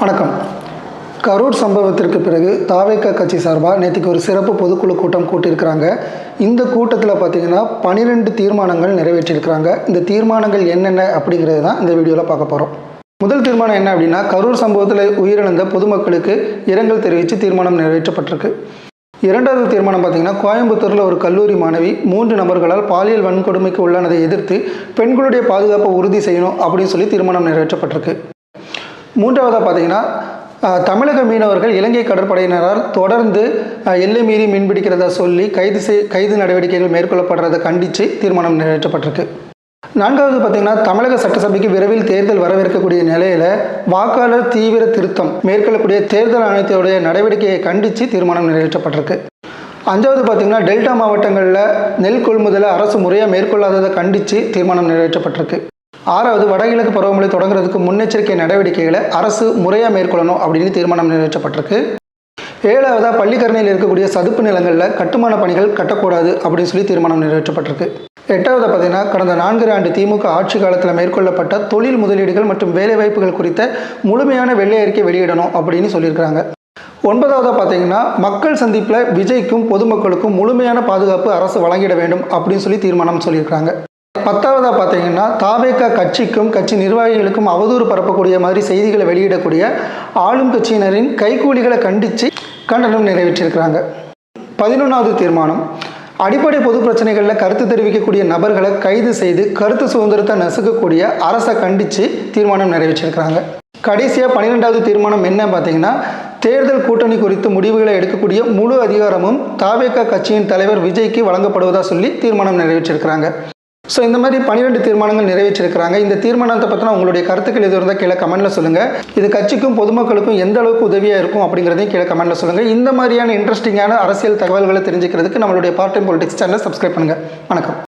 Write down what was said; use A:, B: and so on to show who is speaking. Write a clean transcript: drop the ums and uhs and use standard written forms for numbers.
A: வணக்கம். கரூர் சம்பவத்திற்கு பிறகு தாவேகா கட்சி சார்பாக நேற்றுக்கு ஒரு சிறப்பு பொதுக்குழு கூட்டம் கூட்டியிருக்கிறாங்க. இந்த கூட்டத்தில் பார்த்தீங்கன்னா 12 தீர்மானங்கள் நிறைவேற்றியிருக்கிறாங்க. இந்த தீர்மானங்கள் என்னென்ன அப்படிங்கிறது தான் இந்த வீடியோவில் பார்க்க போகிறோம். முதல் தீர்மானம் என்ன அப்படின்னா, கரூர் சம்பவத்தில் உயிரிழந்த பொதுமக்களுக்கு இரங்கல் தெரிவித்து தீர்மானம் நிறைவேற்றப்பட்டிருக்கு. இரண்டாவது தீர்மானம் பார்த்தீங்கன்னா, கோயம்புத்தூரில் ஒரு கல்லூரி மாணவி 3 நபர்களால் பாலியல் வன்கொடுமைக்கு உள்ளானதை எதிர்த்து பெண்களுடைய பாதுகாப்பை உறுதி செய்யணும் அப்படின்னு சொல்லி தீர்மானம் நிறைவேற்றப்பட்டிருக்கு. மூன்றாவதாக பார்த்தீங்கன்னா, தமிழக மீனவர்கள் இலங்கை கடற்படையினரால் தொடர்ந்து எல்லை மீறி மீன்பிடிக்கிறதா சொல்லி கைது நடவடிக்கைகள் மேற்கொள்ளப்படுறதை கண்டித்து தீர்மானம் நிறைவேற்றப்பட்டிருக்கு. நான்காவது பார்த்தீங்கன்னா, தமிழக சட்டசபைக்கு விரைவில் தேர்தல் வரவிருக்கக்கூடிய நிலையில் வாக்காளர் தீவிர திருத்தம் மேற்கொள்ளக்கூடிய தேர்தல் ஆணையத்துடைய நடவடிக்கையை கண்டித்து தீர்மானம் நிறைவேற்றப்பட்டிருக்கு. அஞ்சாவது பார்த்தீங்கன்னா, டெல்டா மாவட்டங்களில் நெல் கொள்முதலை அரசு முறையாக மேற்கொள்ளாததை கண்டித்து தீர்மானம் நிறைவேற்றப்பட்டிருக்கு. ஆறாவது, வடகிழக்கு பருவமழை தொடங்குறதுக்கு முன்னெச்சரிக்கை நடவடிக்கைகளை அரசு முறையாக மேற்கொள்ளணும் அப்படின்னு தீர்மானம் நிறைவேற்றப்பட்டிருக்கு. ஏழாவதாக, பள்ளிக்கரணையில் இருக்கக்கூடிய சதுப்பு நிலங்களில் கட்டுமான பணிகள் கட்டக்கூடாது அப்படின்னு சொல்லி தீர்மானம் நிறைவேற்றப்பட்டிருக்கு. எட்டாவது பார்த்தீங்கன்னா, கடந்த 4 ஆண்டு திமுக ஆட்சி காலத்தில் மேற்கொள்ளப்பட்ட தொழில் முதலீடுகள் மற்றும் வேலைவாய்ப்புகள் குறித்த முழுமையான வெள்ளை அறிக்கை வெளியிடணும் அப்படின்னு சொல்லியிருக்கிறாங்க. ஒன்பதாவது பார்த்தீங்கன்னா, மக்கள் சந்திப்பில் விஜய்க்கும் பொதுமக்களுக்கும் முழுமையான பாதுகாப்பு அரசு வழங்கிட வேண்டும் அப்படின்னு சொல்லி தீர்மானம் சொல்லியிருக்கிறாங்க. 10ஆவதாக பார்த்தீங்கன்னா, தாவேகா கட்சிக்கும் கட்சி நிர்வாகிகளுக்கும் அவதூறு பரப்பக்கூடிய மாதிரி செய்திகளை வெளியிடக்கூடிய ஆளும் கட்சியினரின் கைக்கூலிகளை கண்டித்து கண்டனம் நிறைவேற்றியிருக்கிறாங்க. 11வது தீர்மானம், அடிப்படை பொது பிரச்சனைகளில் கருத்து தெரிவிக்கக்கூடிய நபர்களை கைது செய்து கருத்து சுதந்திரத்தை நசுக்கக்கூடிய அரசை கண்டித்து தீர்மானம் நிறைவேற்றியிருக்கிறாங்க. கடைசியாக 12வது தீர்மானம் என்ன பார்த்தீங்கன்னா, தேர்தல் கூட்டணி குறித்து முடிவுகளை எடுக்கக்கூடிய முழு அதிகாரமும் தாவேகா கட்சியின் தலைவர் விஜய்க்கு வழங்கப்படுவதாக சொல்லி தீர்மானம் நிறைவேற்றியிருக்கிறாங்க. ஸோ இந்த மாதிரி 12 தீர்மானங்கள் நிறைவேற்றிருக்கிறாங்க. இந்த தீர்மானத்தை பற்றின உங்களுடைய கருத்துக்கள் எது இருந்தால் கீழே கமெண்ட்டில் சொல்லுங்கள். இது கட்சிக்கும் பொதுமக்களுக்கும் எந்த அளவுக்கு உதவியாக இருக்கும் அப்படிங்கிறதையும் கீழே கமெண்ட்டில் சொல்லுங்கள். இந்த மாதிரியான இன்ட்ரெஸ்டிங்கான அரசியல் தகவல்களை தெரிஞ்சுக்கிறதுக்கு நம்மளுடைய பார்ட் டைம் பொலிட்டிக்ஸ் சேனலை சப்ஸ்கிரைப் பண்ணுங்கள். வணக்கம்.